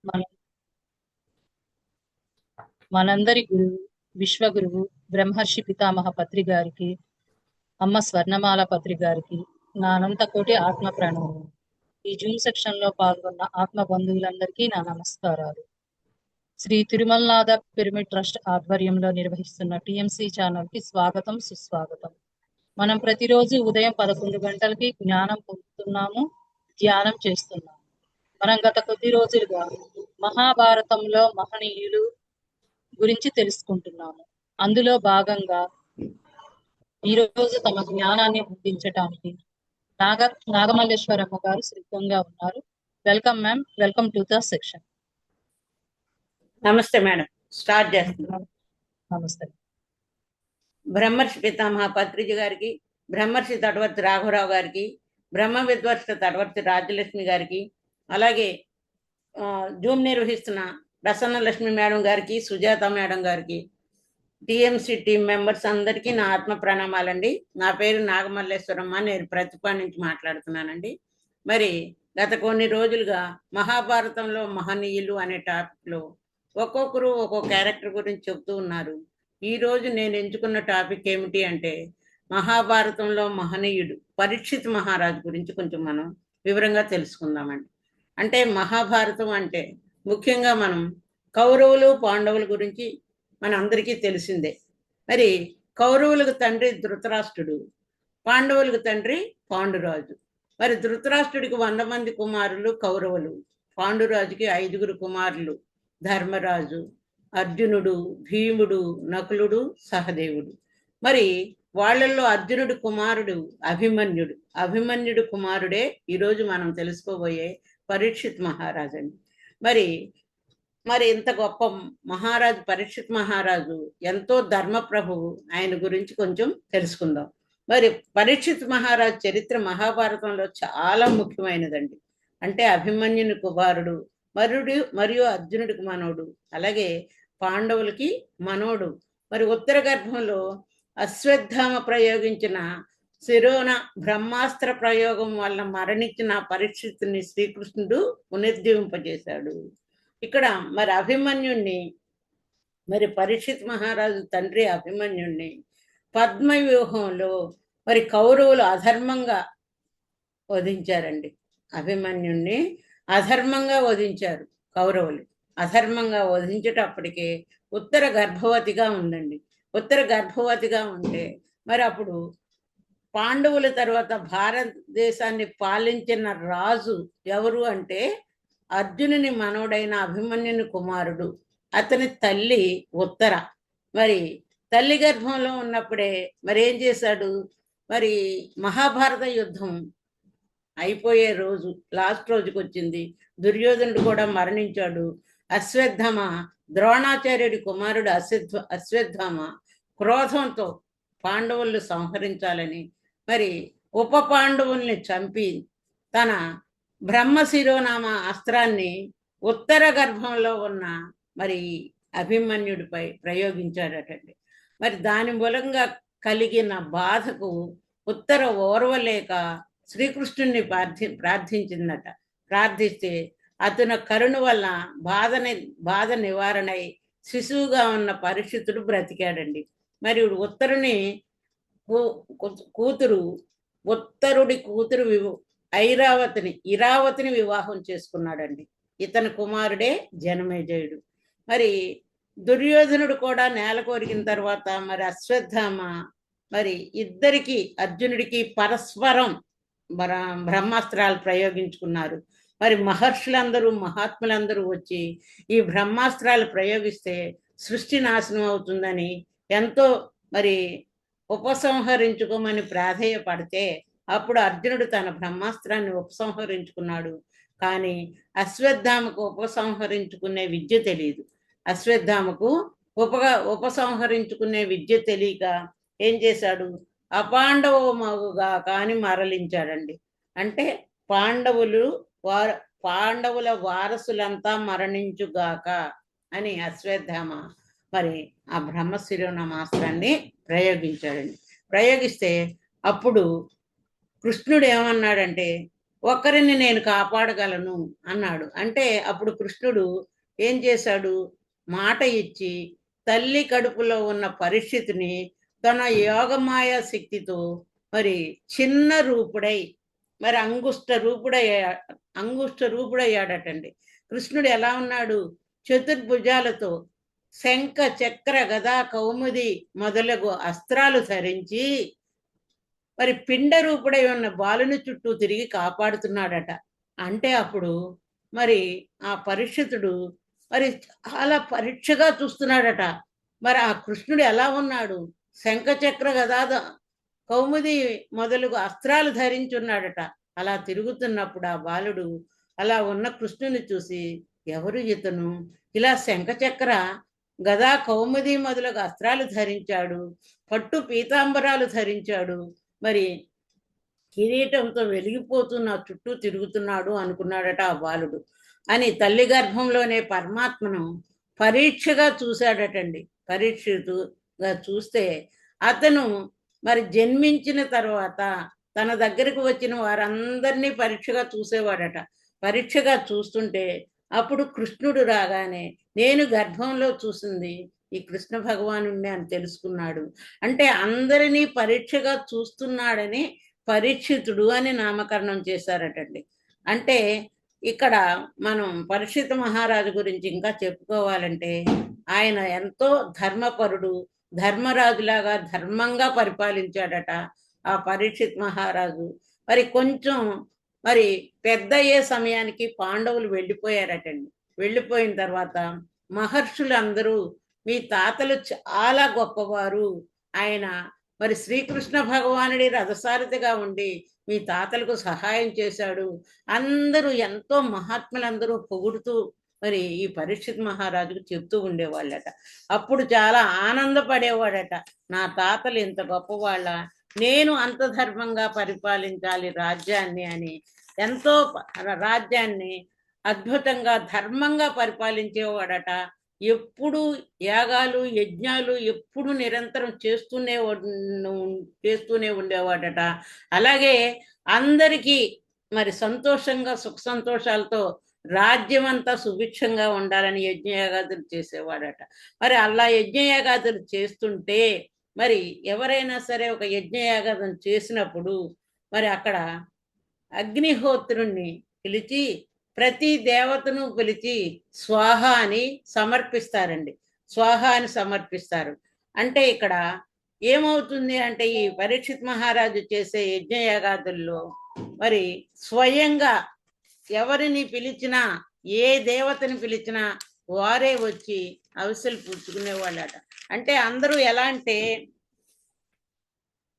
మన మనందరి గురువు విశ్వగురువు బ్రహ్మర్షి పితామహ పత్రి గారికి, అమ్మ స్వర్ణమాల పత్రి గారికి నా అనంత కోటి ఆత్మ ప్రణామం. ఈ జూమ్ సెక్షన్ లో పాల్గొన్న ఆత్మ బంధువులందరికీ నా నమస్కారాలు. శ్రీ తిరుమలనాథ పిరమిడ్ ట్రస్ట్ ఆధ్వర్యంలో నిర్వహిస్తున్న టిఎంసి ఛానల్ కి స్వాగతం, సుస్వాగతం. మనం ప్రతిరోజు ఉదయం 11 గంటలకి జ్ఞానం పొందుతున్నాము, ధ్యానం చేస్తున్నాము. మనం గత కొద్ది రోజులుగా మహాభారతంలో మహనీయులు గురించి తెలుసుకుంటున్నాము. అందులో భాగంగా ఈరోజు తమ జ్ఞానాన్ని అందించడానికి నాగమల్లేశ్వరమ్మ గారు సిద్ధంగా ఉన్నారు. Welcome ma'am, welcome to the section. నమస్తే మేడం, స్టార్ట్ చేస్తున్నాం. నమస్తే. బ్రహ్మర్షి పితామహ పత్రిజీ గారికి, బ్రహ్మర్షి తటవర్తి రాఘవరావు గారికి, బ్రహ్మ విద్వర్ష తటవర్తి రాజ్యలక్ష్మి గారికి, అలాగే జూమ్ నిర్వహిస్తున్న ప్రసన్న లక్ష్మి మేడం గారికి, సుజాత మేడం గారికి, టిఎంసి టీం మెంబర్స్ అందరికీ నా ఆత్మ ప్రణామాలండి. నా పేరు నాగమల్లేశ్వరమ్మ, నేను ప్రతిభ నుంచి మాట్లాడుతున్నానండి. మరి గత కొన్ని రోజులుగా మహాభారతంలో మహనీయులు అనే టాపిక్లో ఒక్కొక్కరు ఒక్కొక్క క్యారెక్టర్ గురించి చెప్తూ ఉన్నారు. ఈరోజు నేను ఎంచుకున్న టాపిక్ ఏమిటి అంటే, మహాభారతంలో మహనీయుడు పరీక్షిత్ మహారాజు గురించి కొంచెం మనం వివరంగా తెలుసుకుందామండి. అంటే మహాభారతం అంటే ముఖ్యంగా మనం కౌరవులు పాండవుల గురించి మన అందరికీ తెలిసిందే. మరి కౌరవులకు తండ్రి ధృతరాష్ట్రుడు, పాండవులకు తండ్రి పాండురాజు. మరి ధృతరాష్ట్రుడికి 100 మంది కుమారులు కౌరవులు, పాండురాజుకి 5 కుమారులు, ధర్మరాజు, అర్జునుడు, భీముడు, నకులుడు, సహదేవుడు. మరి వాళ్ళల్లో అర్జునుడి కుమారుడు అభిమన్యుడు. అభిమన్యుడు కుమారుడే ఈరోజు మనం తెలుసుకోబోయే పరీక్షిత్ మహారాజు అండి. మరి ఇంత గొప్ప మహారాజు పరీక్షిత్ మహారాజు ఎంతో ధర్మప్రభువు. ఆయన గురించి కొంచెం తెలుసుకుందాం. మరి పరీక్షిత్ మహారాజు చరిత్ర మహాభారతంలో చాలా ముఖ్యమైనదండి. అంటే అభిమన్యుని కుమారుడు, మరియు అర్జునుడికి మనోడు, అలాగే పాండవులకి మనోడు. మరి ఉత్తర గర్భంలో అశ్వత్థామ ప్రయోగించిన శిరోన బ్రహ్మాస్త్ర ప్రయోగం వల్ల మరణించిన పరీక్షితుని శ్రీకృష్ణుడు పునర్జీవింపజేశాడు. ఇక్కడ మరి అభిమన్యుణ్ణి, మరి పరీక్షిత్ మహారాజు తండ్రి అభిమన్యుణ్ణి పద్మవ్యూహంలో మరి కౌరవులు అధర్మంగా వధించారండి. అభిమన్యుణ్ణి అధర్మంగా వధించారు కౌరవులు. అధర్మంగా వధించేటప్పటికే ఉత్తర గర్భవతిగా ఉందండి. ఉత్తర గర్భవతిగా ఉంటే మరి అప్పుడు పాండవుల తర్వాత భారతదేశాన్ని పాలించిన రాజు ఎవరు అంటే అర్జునుని మనోడైన అభిమన్యుని కుమారుడు. అతని తల్లి ఉత్తర. మరి తల్లి గర్భంలో ఉన్నప్పుడే మరి ఏం చేశాడు, మరి మహాభారత యుద్ధం అయిపోయే రోజు, లాస్ట్ రోజుకి వచ్చింది. దుర్యోధనుడు కూడా మరణించాడు. అశ్వత్థామ, ద్రోణాచార్యుడి కుమారుడు అశ్వత్థామ క్రోధంతో పాండవులను సంహరించాలని మరి ఉప పాండవుల్ని చంపి తన బ్రహ్మశిరోనామ అస్త్రాన్ని ఉత్తర గర్భంలో ఉన్న మరి అభిమన్యుడిపై ప్రయోగించాడటండి. మరి దాని మూలంగా కలిగిన బాధకు ఉత్తర ఓర్వలేక శ్రీకృష్ణుని ప్రార్థించిందట. ప్రార్థిస్తే అతని కరుణ వల్ల బాధ నివారణై శిశువుగా ఉన్న పరీక్షితుడు బ్రతికాడండి. మరి ఉత్తరుని కూతురు ఇరావతిని వివాహం చేసుకున్నాడండి. ఇతని కుమారుడే జనమేజయుడు. మరి దుర్యోధనుడు కూడా నేల కోరికిన తర్వాత మరి అశ్వత్థామ మరి ఇద్దరికి, అర్జునుడికి పరస్పరం బ్రహ్మాస్త్రాలు ప్రయోగించుకున్నారు. మరి మహర్షులందరూ, మహాత్ములందరూ వచ్చి ఈ బ్రహ్మాస్త్రాలు ప్రయోగిస్తే సృష్టి నాశనం అవుతుందని ఎంతో మరి ఉపసంహరించుకోమని ప్రాధేయపడితే అప్పుడు అర్జునుడు తన బ్రహ్మాస్త్రాన్ని ఉపసంహరించుకున్నాడు. కానీ అశ్వత్థామకు ఉపసంహరించుకునే విద్య తెలియదు. అశ్వత్థామకు ఉపసంహరించుకునే విద్య తెలియక ఏం చేశాడు, అపాండవమగుగా కాని మరలించాడండి. అంటే పాండవుల వారసులంతా మరణించుగాక అని అశ్వత్థామ మరి ఆ బ్రహ్మశిరోనామాస్త్రాన్ని ప్రయోగించాడండి. ప్రయోగిస్తే అప్పుడు కృష్ణుడు ఏమన్నాడంటే, ఒకరిని నేను కాపాడగలను అన్నాడు. అంటే అప్పుడు కృష్ణుడు ఏం చేశాడు? మాట ఇచ్చి తల్లి కడుపులో ఉన్న పరిస్థితిని తన యోగమాయ శక్తితో మరి చిన్న రూపుడై మరి అంగుష్ట రూపుడయ్యాడటండి. కృష్ణుడు ఎలా ఉన్నాడు? చతుర్భుజాలతో శంఖ చక్ర గదా కౌముది మొదలగు అస్త్రాలు ధరించి మరి పిండ రూపుడై ఉన్న బాలుని చుట్టూ తిరిగి కాపాడుతున్నాడట. అంటే అప్పుడు మరి ఆ పరీక్షితుడు మరి చాలా పరీక్షగా చూస్తున్నాడట. మరి ఆ కృష్ణుడు ఎలా ఉన్నాడు? శంఖచక్ర గదాద కౌముది మొదలుగు అస్త్రాలు ధరించున్నాడట. అలా తిరుగుతున్నప్పుడు ఆ బాలుడు అలా ఉన్న కృష్ణుని చూసి, ఎవరు ఇతను? ఇలా శంఖచక్ర గదా కౌముది మొదలగు అస్త్రాలు ధరించాడు, పట్టు పీతాంబరాలు ధరించాడు, మరి కిరీటంతో వెలిగిపోతున్న చుట్టూ తిరుగుతున్నాడు అనుకున్నాడట ఆ బాలుడు. అని తల్లి గర్భంలోనే పరమాత్మను పరీక్షగా చూశాడటండి. పరీక్షగా చూస్తే అతను మరి జన్మించిన తర్వాత తన దగ్గరకు వచ్చిన వారందరినీ పరీక్షగా చూసేవాడట. పరీక్షగా చూస్తుంటే అప్పుడు కృష్ణుడు రాగానే నేను గర్భంలో చూసింది ఈ కృష్ణ భగవానుణ్ణి అని తెలుసుకున్నాడు. అంటే అందరినీ పరీక్షగా చూస్తున్నాడని పరీక్షితుడు అని నామకరణం చేశారటండి. అంటే ఇక్కడ మనం పరీక్షిత మహారాజు గురించి ఇంకా చెప్పుకోవాలంటే ఆయన ఎంతో ధర్మపరుడు, ధర్మరాజులాగా ధర్మంగా పరిపాలించాడట ఆ పరీక్షిత్ మహారాజు. మరి కొంచెం మరి పెద్ద అయ్యే సమయానికి పాండవులు వెళ్ళిపోయారటండి. వెళ్ళిపోయిన తర్వాత మహర్షులు అందరూ మీ తాతలు చాలా గొప్పవారు, ఆయన మరి శ్రీకృష్ణ భగవానుడి రథసారథిగా ఉండి మీ తాతలకు సహాయం చేశాడు, అందరూ ఎంతో మహాత్ములందరూ పొగుడుతూ మరి ఈ పరీక్షిత్ మహారాజుకు చెప్తూ ఉండేవాళ్ళట. అప్పుడు చాలా ఆనందపడేవాడట. నా తాతలు ఇంత గొప్పవాళ్ళ, నేను అంత ధర్మంగా పరిపాలించాలి రాజ్యాన్ని అని. ఎంతో రాజ్యాన్ని అద్భుతంగా ధర్మంగా పరిపాలించేవాడట. ఎప్పుడు యాగాలు యజ్ఞాలు ఎప్పుడు నిరంతరం చేస్తూనే ఉండేవాడట. అలాగే అందరికీ మరి సంతోషంగా సుఖ సంతోషాలతో రాజ్యం అంతా సుభిక్షంగా ఉండాలని యజ్ఞయాగాదులు చేసేవాడట. మరి అలా యజ్ఞయాగాదులు చేస్తుంటే మరి ఎవరైనా సరే ఒక యజ్ఞయాగాదం చేసినప్పుడు మరి అక్కడ అగ్నిహోత్రుణ్ణి పిలిచి ప్రతి దేవతను పిలిచి స్వాహ అని సమర్పిస్తారండి. స్వాహ అని సమర్పిస్తారు. అంటే ఇక్కడ ఏమవుతుంది అంటే ఈ పరీక్షిత్ మహారాజు చేసే యజ్ఞయాగాదుల్లో మరి స్వయంగా ఎవరిని పిలిచినా ఏ దేవతని పిలిచినా వారే వచ్చి అవసలు పుచ్చుకునేవాళ్ళట. అంటే అందరూ ఎలా అంటే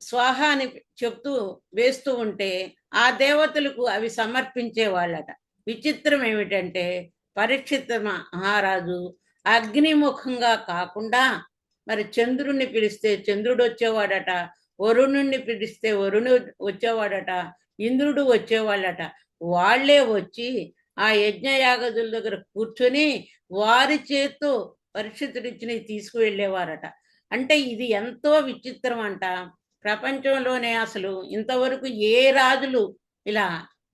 స్వాహ అని చెప్తూ వేస్తూ ఉంటే ఆ దేవతలకు అవి సమర్పించే వాళ్ళట. విచిత్రం ఏమిటంటే పరీక్షిత్ మహారాజు అగ్నిముఖంగా కాకుండా మరి చంద్రుణ్ణి పిలిస్తే చంద్రుడు వచ్చేవాడట, వరుణుణ్ణి పిలిస్తే వరుణుడు వచ్చేవాడట, ఇంద్రుడు వచ్చేవాళ్ళట. వాళ్లే వచ్చి ఆ యజ్ఞయాగదుల దగ్గర కూర్చొని వారి చేత్తో పరీక్షితుడిచ్చినవి తీసుకువెళ్ళేవారట. అంటే ఇది ఎంతో విచిత్రం అంట. ప్రపంచంలోనే అసలు ఇంతవరకు ఏ రాజులు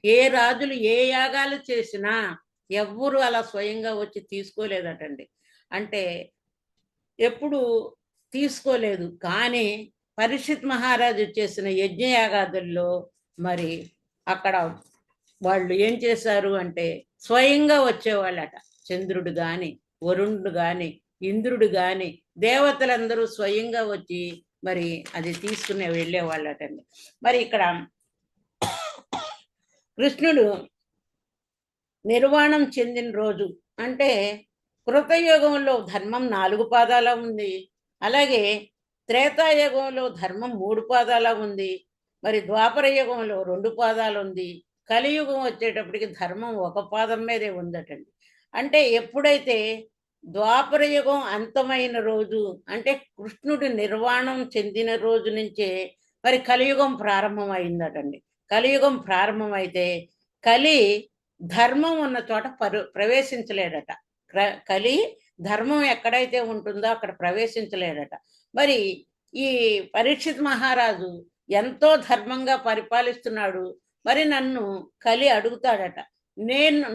ఏ యాగాలు చేసినా ఎవ్వరు అలా స్వయంగా వచ్చి తీసుకోలేదటండి. అంటే ఎప్పుడు తీసుకోలేదు. కానీ పరీక్షిత్ మహారాజు చేసిన యజ్ఞయాగాదుల్లో మరి అక్కడ వాళ్ళు ఏం చేశారు అంటే స్వయంగా వచ్చేవాళ్ళట. చంద్రుడు గాని, వరుణుడు గాని, ఇంద్రుడు గాని, దేవతలందరూ స్వయంగా వచ్చి మరి అది తీసుకునే వెళ్ళేవాళ్ళటండి. మరి ఇక్కడ కృష్ణుడు నిర్వాణం చెందిన రోజు అంటే కృతయుగంలో ధర్మం 4 పాదాల ఉంది, అలాగే త్రేతాయుగంలో ధర్మం 3 పాదాల ఉంది, మరి ద్వాపర యుగంలో 2 పాదాలు ఉంది, కలియుగం వచ్చేటప్పటికి ధర్మం 1 పాదం మీదే ఉందటండి. అంటే ఎప్పుడైతే ద్వాపర యుగం అంతమైన రోజు అంటే కృష్ణుడి నిర్వాణం చెందిన రోజు నుంచే మరి కలియుగం ప్రారంభం అయిందటండి. కలియుగం ప్రారంభమైతే కలి ధర్మం ఉన్న చోట ప్రవేశించలేడట. కలి ధర్మం ఎక్కడైతే ఉంటుందో అక్కడ ప్రవేశించలేడట. మరి ఈ పరీక్షిత్ మహారాజు ఎంతో ధర్మంగా పరిపాలిస్తున్నాడు. మరి నన్ను కలి అడుగుతాడట,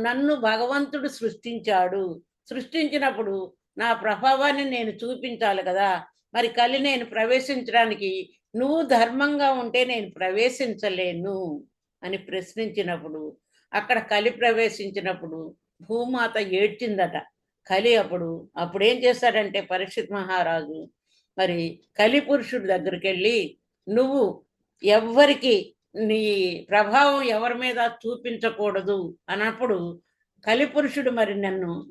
నన్ను భగవంతుడు సృష్టించాడు, సృష్టించినప్పుడు నా ప్రభావాన్ని నేను చూపించాలి కదా, మరి కలి నేను ప్రవేశించడానికి నువ్వు ధర్మంగా ఉంటే నేను ప్రవేశించలేను అని ప్రశ్నించినప్పుడు, అక్కడ కలి ప్రవేశించినప్పుడు భూమాత ఏడ్చిందట. కలి అప్పుడు ఏం చేశాడంటే పరీక్షిత్ మహారాజు మరి కలి పురుషుడి దగ్గరికి వెళ్ళి, నువ్వు ఎవ్వరికి నీ ప్రభావం ఎవరి మీద చూపించకూడదు అన్నప్పుడు కలిపురుషుడు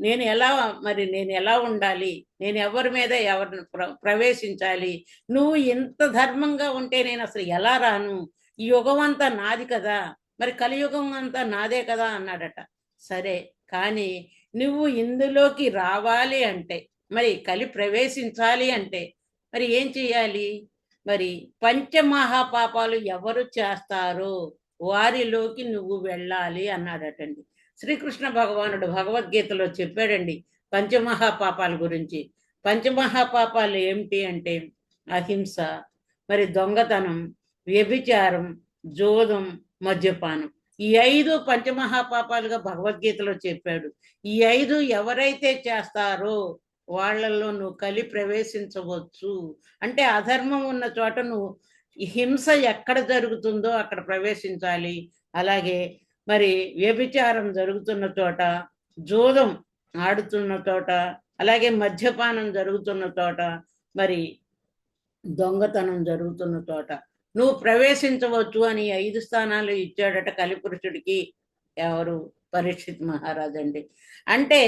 నేను ఎలా ఉండాలి, నేను ఎవరి మీద ఎవరిని ప్రవేశించాలి, నువ్వు ఇంత ధర్మంగా ఉంటే నేను అసలు ఎలా రాను, ఈ యుగం అంతా నాది కదా, మరి కలియుగం అంతా నాదే కదా అన్నాడట. సరే, కానీ నువ్వు ఇందులోకి రావాలి అంటే, మరి కలి ప్రవేశించాలి అంటే మరి ఏం చెయ్యాలి, మరి పంచమహాపాపాలు ఎవరు చేస్తారో వారిలోకి నువ్వు వెళ్ళాలి అన్నాడటండి. శ్రీకృష్ణ భగవానుడు భగవద్గీతలో చెప్పాడండి పంచమహాపాపాల గురించి. పంచమహాపాపాలు ఏమిటి అంటే అహింస, మరి దొంగతనం, వ్యభిచారం, జోదం, మద్యపానం. ఈ 5 పంచమహాపాపాలుగా భగవద్గీతలో చెప్పాడు. ఈ 5 ఎవరైతే చేస్తారో వాళ్ళల్లో నువ్వు కలి ప్రవేశించవచ్చు. అంటే అధర్మం ఉన్న చోట నువ్వు హింస ఎక్కడ జరుగుతుందో అక్కడ ప్రవేశించాలి. అలాగే మరి వ్యభిచారం జరుగుతున్న చోట, జోదం ఆడుతున్న చోట, అలాగే మద్యపానం జరుగుతున్న చోట, మరి దొంగతనం జరుగుతున్న చోట నువ్వు ప్రవేశించవచ్చు అని 5 స్థానాలు ఇచ్చాడట కలిపురుషుడికి. ఎవరు? పరీక్షిత్ మహారాజ్ అండి. అంటే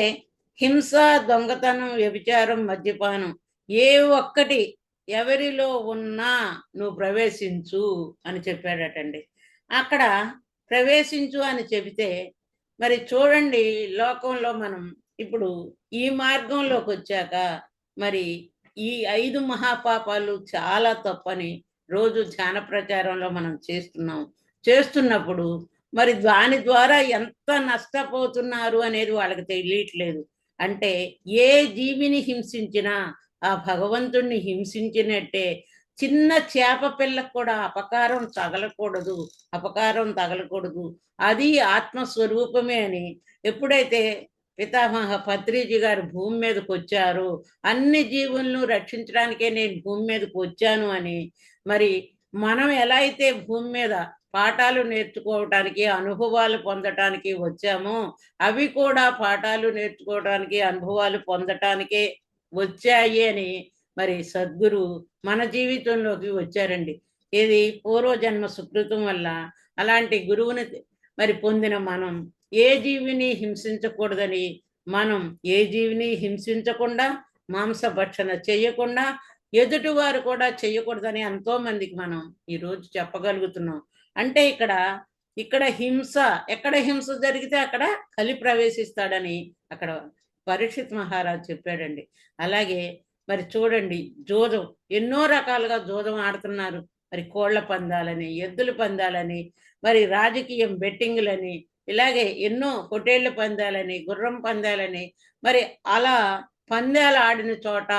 హింస, దొంగతనం, వ్యభిచారం, మద్యపానం ఏ ఒక్కటి ఎవరిలో ఉన్నా నువ్వు ప్రవేశించు అని చెప్పాడటండి. అక్కడ ప్రవేశించు అని చెబితే మరి చూడండి, లోకంలో మనం ఇప్పుడు ఈ మార్గంలోకి వచ్చాక మరి ఈ 5 మహాపాపాలు చాలా తప్పని రోజు ధ్యాన ప్రచారంలో మనం చేస్తున్నప్పుడు మరి దాని ద్వారా ఎంత నష్టపోతున్నారు అనేది వాళ్ళకి తెలియట్లేదు. అంటే ఏ జీవిని హింసించినా ఆ భగవంతుణ్ణి హింసించినట్టే. చిన్న చేప పిల్లకు కూడా అపకారం తగలకూడదు, అది ఆత్మస్వరూపమే అని ఎప్పుడైతే పితామహ పత్రిజీ గారు భూమి మీదకి వచ్చారో, అన్ని జీవులను రక్షించడానికే నేను భూమి మీదకి వచ్చాను అని, మరి మనం ఎలా అయితే భూమి మీద పాఠాలు నేర్చుకోవటానికి, అనుభవాలు పొందటానికి వచ్చామో, అవి కూడా పాఠాలు నేర్చుకోవడానికి, అనుభవాలు పొందటానికే వచ్చాయి అని మరి సద్గురు మన జీవితంలోకి వచ్చారండి. ఇది పూర్వజన్మ సుకృతం వల్ల అలాంటి గురువుని మరి పొందిన మనం ఏ జీవిని హింసించకూడదని, మనం ఏ జీవిని హింసించకుండా, మాంసభక్షణ చేయకుండా, ఎదుటివారు కూడా చేయకూడదని ఎంతో మందికి మనం ఈరోజు చెప్పగలుగుతున్నాం. అంటే ఇక్కడ ఎక్కడ హింస జరిగితే అక్కడ కలి ప్రవేశిస్తాడని అక్కడ పరీక్షిత్ మహారాజ్ చెప్పాడండి. అలాగే మరి చూడండి, జోదం ఎన్నో రకాలుగా జోదం ఆడుతున్నారు. మరి కోళ్ల పందాలని, ఎద్దుల పందాలని, మరి రాజకీయం బెట్టింగ్లని, ఇలాగే ఎన్నో పొటేళ్ల పందాలని, గుర్రం పందాలని, మరి అలా పందాలు ఆడిన చోట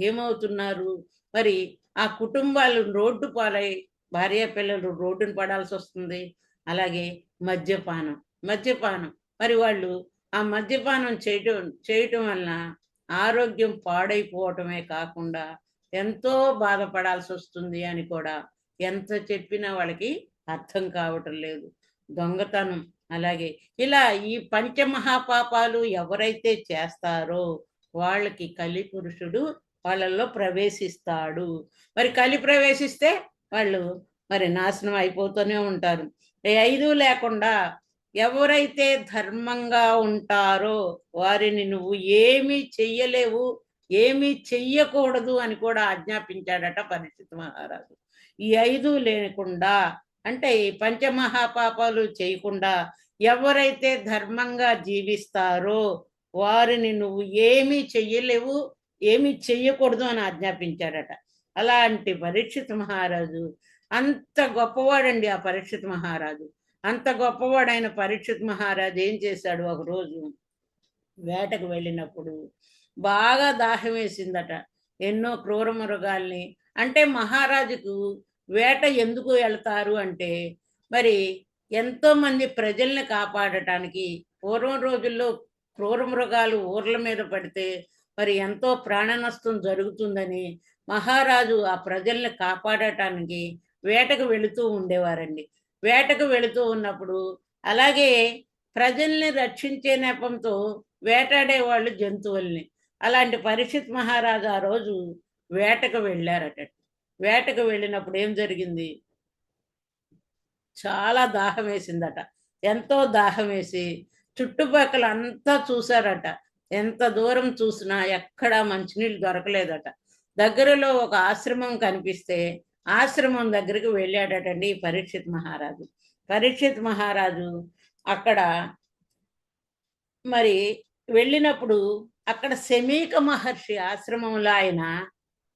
ఏమవుతున్నారు, మరి ఆ కుటుంబాలు రోడ్డు పాలై భార్య పిల్లలు రోడ్డును పడాల్సి వస్తుంది. అలాగే మద్యపానం మరి వాళ్ళు ఆ మద్యపానం చేయటం వలన ఆరోగ్యం పాడైపోవటమే కాకుండా ఎంతో బాధపడాల్సి వస్తుంది అని కూడా ఎంత చెప్పినా వాళ్ళకి అర్థం కావటం లేదు. దొంగతనం అలాగే ఇలా ఈ పంచమహాపాపాలు ఎవరైతే చేస్తారో వాళ్ళకి కలి పురుషుడు వాళ్ళల్లో ప్రవేశిస్తాడు. మరి కలి ప్రవేశిస్తే వాళ్ళు మరి నాశనం అయిపోతూనే ఉంటారు. 5 లేకుండా ఎవరైతే ధర్మంగా ఉంటారో వారిని నువ్వు ఏమీ చెయ్యలేవు, ఏమీ చెయ్యకూడదు అని కూడా ఆజ్ఞాపించాడట పరీక్షిత్ మహారాజు. ఈ 5 లేకుండా అంటే ఈ పంచమహాపాపాలు చేయకుండా ఎవరైతే ధర్మంగా జీవిస్తారో వారిని నువ్వు ఏమీ చెయ్యలేవు, ఏమీ చెయ్యకూడదు అని ఆజ్ఞాపించాడట. అలాంటి పరీక్షిత్ మహారాజు అంత గొప్పవాడండి. ఆ పరీక్షిత్ మహారాజు అంత గొప్పవాడైన పరీక్షిత్ మహారాజు ఏం చేశాడు, ఒకరోజు వేటకు వెళ్ళినప్పుడు బాగా దాహం వేసిందట. ఎన్నో క్రూర మృగాల్ని, అంటే మహారాజుకు వేట ఎందుకు వెళ్తారు అంటే మరి ఎంతో మంది ప్రజల్ని కాపాడటానికి పూర్వం రోజుల్లో క్రూర మృగాలు ఊర్ల మీద పడితే మరి ఎంతో ప్రాణ నష్టం జరుగుతుందని మహారాజు ఆ ప్రజల్ని కాపాడటానికి వేటకు వెళుతూ ఉండేవారండి. వేటకు వెళుతూ ఉన్నప్పుడు అలాగే ప్రజల్ని రక్షించే నెపంతో వేటాడేవాళ్ళు జంతువుల్ని. అలాంటి పరీక్షిత్ మహారాజు ఆ రోజు వేటకు వెళ్ళారట. వేటకు వెళ్ళినప్పుడు ఏం జరిగింది? చాలా దాహం వేసిందట. ఎంతో దాహం వేసి చుట్టుపక్కల అంతా చూశారట. ఎంత దూరం చూసినా ఎక్కడా మంచినీళ్ళు దొరకలేదట. దగ్గరలో ఒక ఆశ్రమం కనిపిస్తే ఆశ్రమం దగ్గరికి వెళ్ళాడటండి ఈ పరీక్షిత్ మహారాజు. పరీక్షిత్ మహారాజు అక్కడ మరి వెళ్ళినప్పుడు అక్కడ శమీక మహర్షి ఆశ్రమంలో ఆయన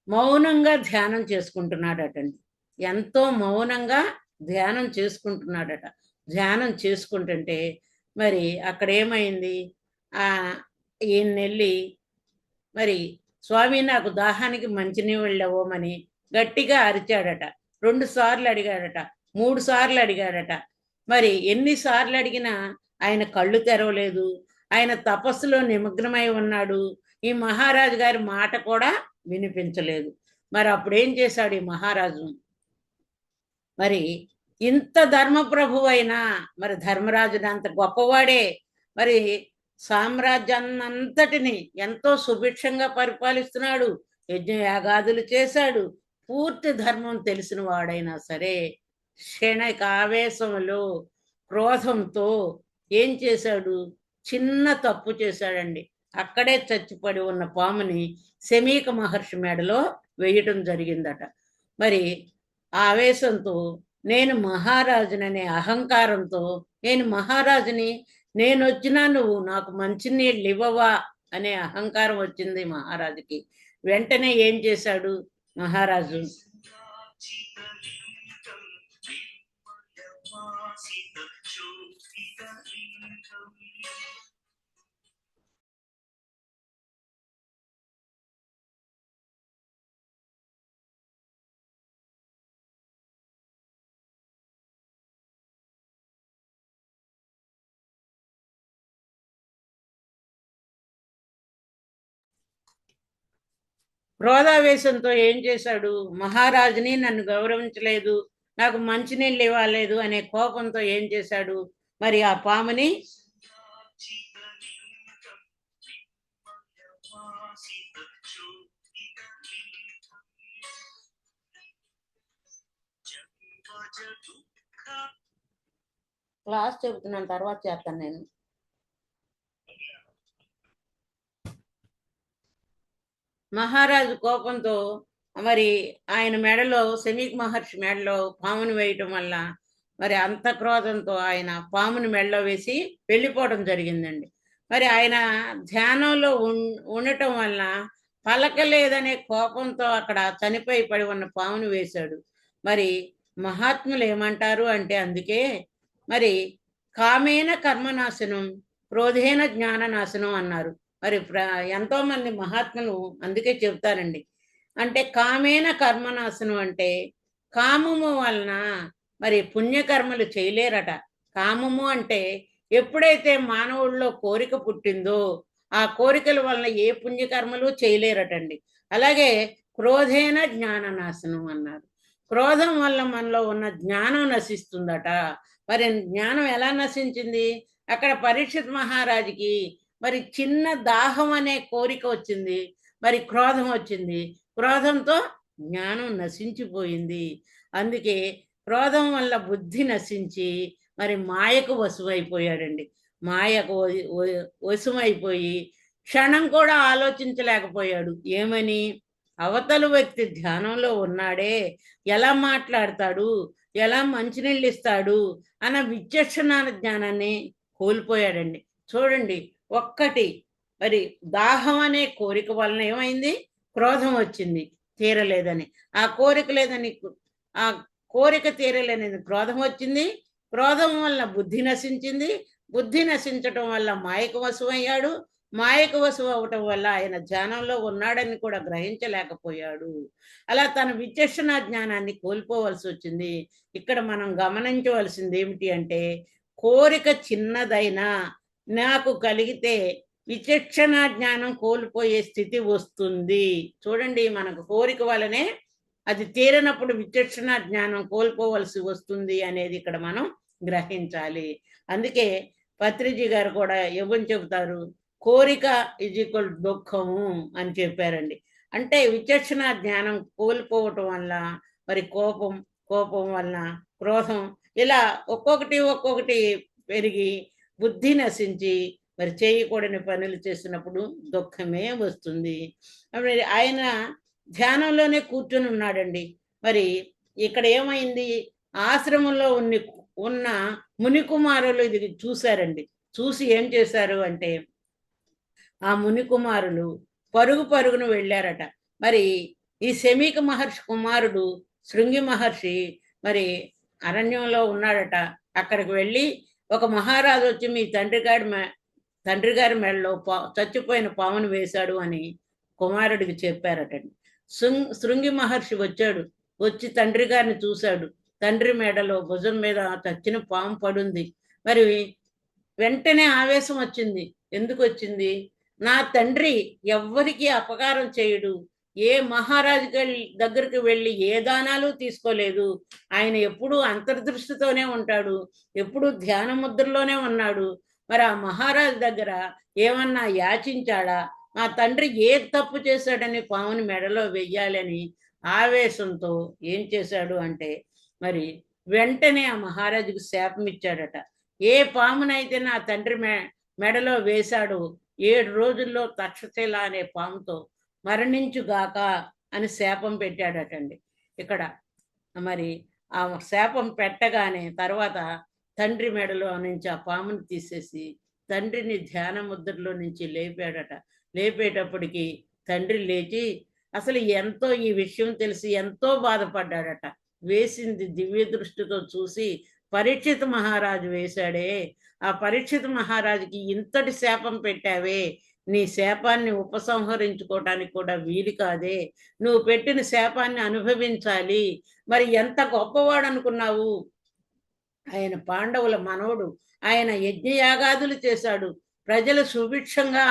మౌనంగా ధ్యానం చేసుకుంటున్నాడటండి. ఎంతో మౌనంగా ధ్యానం చేసుకుంటున్నాడట. ధ్యానం చేసుకుంటుంటే మరి అక్కడ ఏమైంది? ఈయన వెళ్ళి మరి స్వామి నాకు దాహానికి మంచినీళ్ళు ఇవ్వమని గట్టిగా అరిచాడట. 2 సార్లు అడిగాడట, 3 సార్లు అడిగాడట. మరి ఎన్నిసార్లు అడిగినా ఆయన కళ్ళు తెరవలేదు. ఆయన తపస్సులో నిమగ్నమై ఉన్నాడు. ఈ మహారాజు గారి మాట కూడా వినిపించలేదు. మరి అప్పుడేం చేశాడు ఈ మహారాజు? మరి ఇంత ధర్మప్రభు అయినా మరి ధర్మరాజుని అంత గొప్పవాడే మరి సామ్రాజ్యాన్నంతటిని ఎంతో సుభిక్షంగా పరిపాలిస్తున్నాడు. యజ్ఞయాగాదులు చేశాడు. పూర్తి ధర్మం తెలిసిన వాడైనా సరే క్షణిక ఆవేశంలో క్రోధంతో ఏం చేశాడు? చిన్న తప్పు చేశాడండి. అక్కడే చచ్చిపడి ఉన్న పాముని శమీక మహర్షి మెడలో వేయటం జరిగిందట. మరి ఆ ఆవేశంతో నేను మహారాజుననే అహంకారంతో నేను మహారాజుని, నేను వచ్చినా నువ్వు నాకు మంచినీళ్ళు ఇవ్వవా అనే అహంకారం వచ్చింది మహారాజుకి. వెంటనే ఏం చేశాడు మహారాజు? క్రోధావేశంతో ఏం చేశాడు? మహారాజుని నన్ను గౌరవించలేదు, నాకు మంచినీళ్ళు ఇవ్వలేదు అనే కోపంతో ఏం చేశాడు? మరి ఆ పాముని క్లాస్ చెబుతున్నాను, తర్వాత చేస్తాను నేను. మహారాజు కోపంతో మరి ఆయన మెడలో శమీక్ మహర్షి మెడలో పామును వేయటం వల్ల మరి అంత క్రోధంతో ఆయన పాముని మెడలో వేసి వెళ్ళిపోవడం జరిగిందండి. మరి ఆయన ధ్యానంలో ఉండటం వల్ల పలకలేదనే కోపంతో అక్కడ చనిపోయి పడి ఉన్న పామును వేశాడు. మరి మహాత్ములు ఏమంటారు అంటే అందుకే మరి కామేన కర్మనాశనం క్రోధేన జ్ఞాననాశనం అన్నారు. మరి ఎంతో మంది మహాత్ములు అందుకే చెప్తారండి. అంటే కామేన కర్మనాశనం అంటే కామము వలన మరి పుణ్యకర్మలు చేయలేరట. కామము అంటే ఎప్పుడైతే మానవుల్లో కోరిక పుట్టిందో ఆ కోరికల వలన ఏ పుణ్యకర్మలు చేయలేరటండి. అలాగే క్రోధేన జ్ఞాననాశనం అన్నారు. క్రోధం వల్ల మనలో ఉన్న జ్ఞానం నశిస్తుందట. మరి జ్ఞానం ఎలా నశించింది? అక్కడ పరీక్షిత్ మహారాజుకి మరి చిన్న దాహం అనే కోరిక వచ్చింది, మరి క్రోధం వచ్చింది. క్రోధంతో జ్ఞానం నశించిపోయింది. అందుకే క్రోధం వల్ల బుద్ధి నశించి మరి మాయకు వశమైపోయాడండి. మాయకు వశమైపోయి క్షణం కూడా ఆలోచించలేకపోయాడు. ఏమని? అవతల వ్యక్తి ధ్యానంలో ఉన్నాడే, ఎలా మాట్లాడతాడు, ఎలా మంచినీళ్ళు ఇస్తాడు అన్న విచక్షణ జ్ఞానాన్ని కోల్పోయాడండి. చూడండి, ఒక్కటి మరి దాహం అనే కోరిక వలన ఏమైంది? క్రోధం వచ్చింది, తీరలేదని. ఆ కోరిక లేదని ఆ కోరిక తీరలేని క్రోధం వచ్చింది. క్రోధం వల్ల బుద్ధి నశించింది. బుద్ధి నశించటం వల్ల మాయకు వశమయ్యాడు. మాయకు వశం అవటం వల్ల ఆయన ధ్యానంలో ఉన్నాడని కూడా గ్రహించలేకపోయాడు. అలా తన విచక్షణ జ్ఞానాన్ని కోల్పోవలసి వచ్చింది. ఇక్కడ మనం గమనించవలసింది ఏమిటి అంటే, కోరిక చిన్నదైనా నాకు కలిగితే విచక్షణ జ్ఞానం కోల్పోయే స్థితి వస్తుంది. చూడండి, మనకు కోరిక వలనే అది తీరనప్పుడు విచక్షణ జ్ఞానం కోల్పోవలసి వస్తుంది అనేది ఇక్కడ మనం గ్రహించాలి. అందుకే పత్రిజీ గారు కూడా ఏమని చెబుతారు, కోరిక ఈజ్ ఈక్వల్ దుఃఖము అని చెప్పారండి. అంటే విచక్షణ జ్ఞానం కోల్పోవటం వల్ల మరి కోపం వలన క్రోధం, ఇలా ఒక్కొక్కటి పెరిగి బుద్ధి నశించి మరి చేయకూడని పనులు చేసినప్పుడు దుఃఖమే వస్తుంది. మరి ఆయన ధ్యానంలోనే కూర్చొని ఉన్నాడండి. మరి ఇక్కడ ఏమైంది, ఆశ్రమంలో ఉన్న మునికుమారులు ఇది చూశారండి. చూసి ఏం చేశారు అంటే, ఆ మునికుమారులు పరుగున వెళ్ళారట. మరి ఈ శమీక మహర్షి కుమారుడు శృంగి మహర్షి మరి అరణ్యంలో ఉన్నాడట. అక్కడికి వెళ్ళి ఒక మహారాజు వచ్చి మీ తండ్రి గారి మెడలో చచ్చిపోయిన పామును వేశాడు అని కుమారుడికి చెప్పారటండి. శృంగి మహర్షి వచ్చాడు. వచ్చి తండ్రి గారిని చూశాడు. తండ్రి మెడలో భుజం మీద చచ్చిన పాము పడుంది. మరి వెంటనే ఆవేశం వచ్చింది. ఎందుకు వచ్చింది, నా తండ్రి ఎవ్వరికి అపకారం చేయడు, ఏ మహారాజు దగ్గరికి వెళ్ళి ఏ దానాలు తీసుకోలేదు, ఆయన ఎప్పుడూ అంతర్దృష్టితోనే ఉంటాడు, ఎప్పుడూ ధ్యాన ముద్రలోనే ఉన్నాడు. మరి ఆ మహారాజు దగ్గర ఏమన్నా యాచించాడా, మా తండ్రి ఏ తప్పు చేశాడని పాముని మెడలో వెయ్యాలని ఆవేశంతో ఏం చేశాడు అంటే, మరి వెంటనే ఆ మహారాజుకు శాపం ఇచ్చాడట. ఏ పామునైతే నా తండ్రి మెడలో వేశాడు 7 రోజుల్లో తక్షశిల అనే పాముతో మరణించుగాక అని శాపం పెట్టాడటండి. ఇక్కడ మరి ఆ శాపం పెట్టగానే తర్వాత తండ్రి మెడలో నుంచి ఆ పాముని తీసేసి తండ్రిని ధ్యాన ముద్రలో నుంచి లేపాడట. లేపేటప్పటికి తండ్రి లేచి అసలు ఎంతో ఈ విషయం తెలిసి ఎంతో బాధపడ్డాడట. వేసింది దివ్య దృష్టితో చూసి, పరీక్షిత్ మహారాజు వేశాడే, ఆ పరీక్షిత్ మహారాజుకి ఇంతటి శాపం పెట్టావే, నీ శాపాన్ని ఉపసంహరించుకోవటానికి కూడా వీలు కాదే, నువ్వు పెట్టిన శాపాన్ని అనుభవించాలి. మరి ఎంత గొప్పవాడు అనుకున్నావు, ఆయన పాండవుల మనవడు, ఆయన యజ్ఞయాగాదులు చేశాడు, ప్రజలు సుభిక్షంగా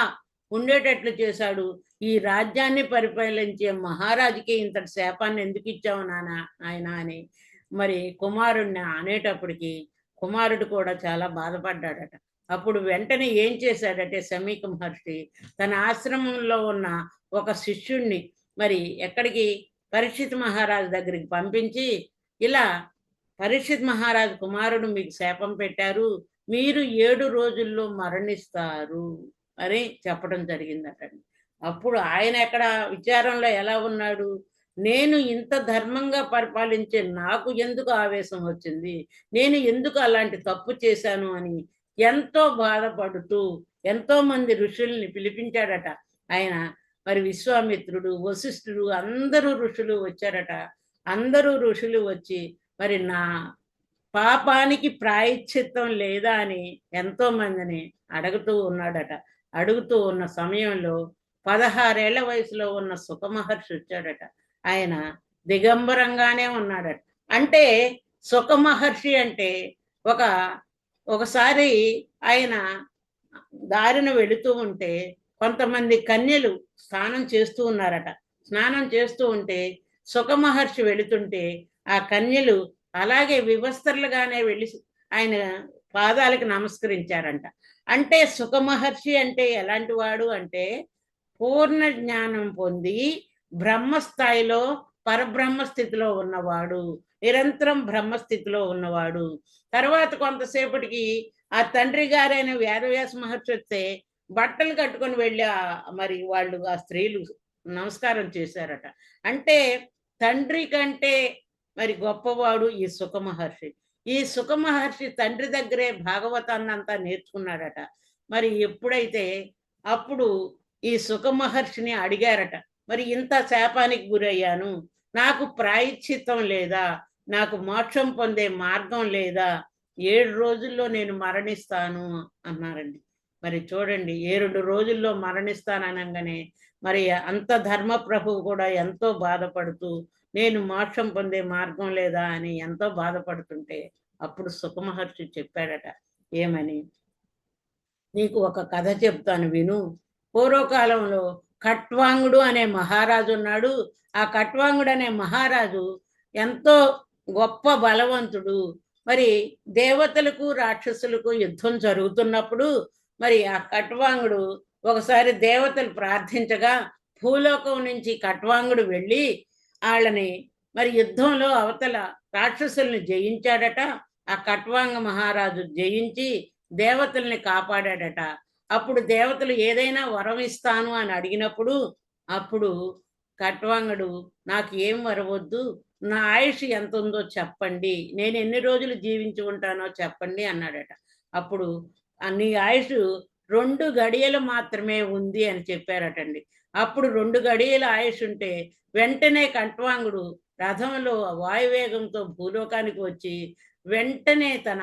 ఉండేటట్లు చేశాడు, ఈ రాజ్యాన్ని పరిపాలించే మహారాజుకి ఇంతటి శాపాన్ని ఎందుకు ఇచ్చావు ఆయన అని మరి కుమారుడిని అనేటప్పటికి కుమారుడు కూడా చాలా బాధపడ్డాడట. అప్పుడు వెంటనే ఏం చేశాడంటే శమీక మహర్షి తన ఆశ్రమంలో ఉన్న ఒక శిష్యుణ్ణి మరి ఎక్కడికి, పరీక్షిత్ మహారాజు దగ్గరికి పంపించి, ఇలా పరీక్షిత్ మహారాజు కుమారుడు మీకు శాపం పెట్టారు, మీరు 7 రోజుల్లో మరణిస్తారు అని చెప్పడం జరిగిందటండి. అప్పుడు ఆయన ఎక్కడ విచారంలో ఎలా ఉన్నాడు, నేను ఇంత ధర్మంగా పరిపాలించే నాకు ఎందుకు ఆవేశం వచ్చింది, నేను ఎందుకు అలాంటి తప్పు చేశాను అని ఎంతో బాధపడుతూ ఎంతో మంది ఋషుల్ని పిలిపించాడట ఆయన. మరి విశ్వామిత్రుడు, వశిష్ఠుడు, అందరూ ఋషులు వచ్చారట. అందరూ ఋషులు వచ్చి మరి నా పాపానికి ప్రాయశ్చిత్తం లేదా అని ఎంతో మందిని అడుగుతూ ఉన్నాడట. అడుగుతూ ఉన్న సమయంలో 16 ఏళ్ల వయసులో ఉన్న సుఖ మహర్షి వచ్చాడట. ఆయన దిగంబరంగానే ఉన్నాడట. అంటే సుఖ మహర్షి అంటే ఒకసారి ఆయన దారిన వెళుతూ ఉంటే కొంతమంది కన్యలు స్నానం చేస్తూ ఉన్నారట. స్నానం చేస్తూ ఉంటే సుఖ మహర్షి వెళుతుంటే ఆ కన్యలు అలాగే వివస్త్రలుగానే వెళ్ళి ఆయన పాదాలకు నమస్కరించారంట. అంటే సుఖ మహర్షి అంటే ఎలాంటి వాడు అంటే, పూర్ణ జ్ఞానం పొంది బ్రహ్మస్థాయిలో పరబ్రహ్మ స్థితిలో ఉన్నవాడు, నిరంతరం బ్రహ్మస్థితిలో ఉన్నవాడు. తర్వాత కొంతసేపటికి ఆ తండ్రి గారైన వేదవ్యాస మహర్షి వస్తే బట్టలు కట్టుకొని వెళ్ళి మరి వాళ్ళు ఆ స్త్రీలు నమస్కారం చేశారట. అంటే తండ్రి కంటే మరి గొప్పవాడు ఈ సుఖ మహర్షి. ఈ సుఖ మహర్షి తండ్రి దగ్గరే భాగవతాన్ని అంతా నేర్చుకున్నాడట. మరి ఎప్పుడైతే అప్పుడు ఈ సుఖ మహర్షిని అడిగారట, మరి ఇంత శాపానికి గురయ్యాను, నాకు ప్రాయశ్చిత్తం లేదా, నాకు మోక్షం పొందే మార్గం లేదా, 7 రోజుల్లో నేను మరణిస్తాను అన్నారండి. మరి చూడండి 7 రోజుల్లో మరణిస్తాననగానే మరి అంత ధర్మప్రభువు కూడా ఎంతో బాధపడుతూ నేను మోక్షం పొందే మార్గం లేదా అని ఎంతో బాధపడుతుంటే అప్పుడు సుఖమహర్షి చెప్పాడట, ఏమని, నీకు ఒక కథ చెప్తాను విను. పూర్వకాలంలో ఖట్వాంగుడు అనే మహారాజు ఉన్నాడు. ఆ ఖట్వాంగుడు అనే మహారాజు ఎంతో గొప్ప బలవంతుడు. మరి దేవతలకు రాక్షసులకు యుద్ధం జరుగుతున్నప్పుడు మరి ఆ ఖట్వాంగుడు ఒకసారి దేవతలు ప్రార్థించగా భూలోకం నుంచి ఖట్వాంగుడు వెళ్ళి వాళ్ళని మరి యుద్ధంలో అవతల రాక్షసుల్ని జయించాడట. ఆ ఖట్వాంగ మహారాజు జయించి దేవతల్ని కాపాడాడట. అప్పుడు దేవతలు ఏదైనా వరం ఇస్తాను అని అడిగినప్పుడు అప్పుడు ఖట్వాంగుడు, నాకు ఏం వరవద్దు, నా ఆయుష్ ఎంత ఉందో చెప్పండి, నేను ఎన్ని రోజులు జీవించి ఉంటానో చెప్పండి అన్నాడట. అప్పుడు నీ ఆయుష్ 2 గడియలు మాత్రమే ఉంది అని చెప్పారటండి. అప్పుడు 2 గడియల ఆయుష్ ఉంటే వెంటనే ఖట్వాంగుడు రథంలో వాయువేగంతో భూలోకానికి వచ్చి వెంటనే తన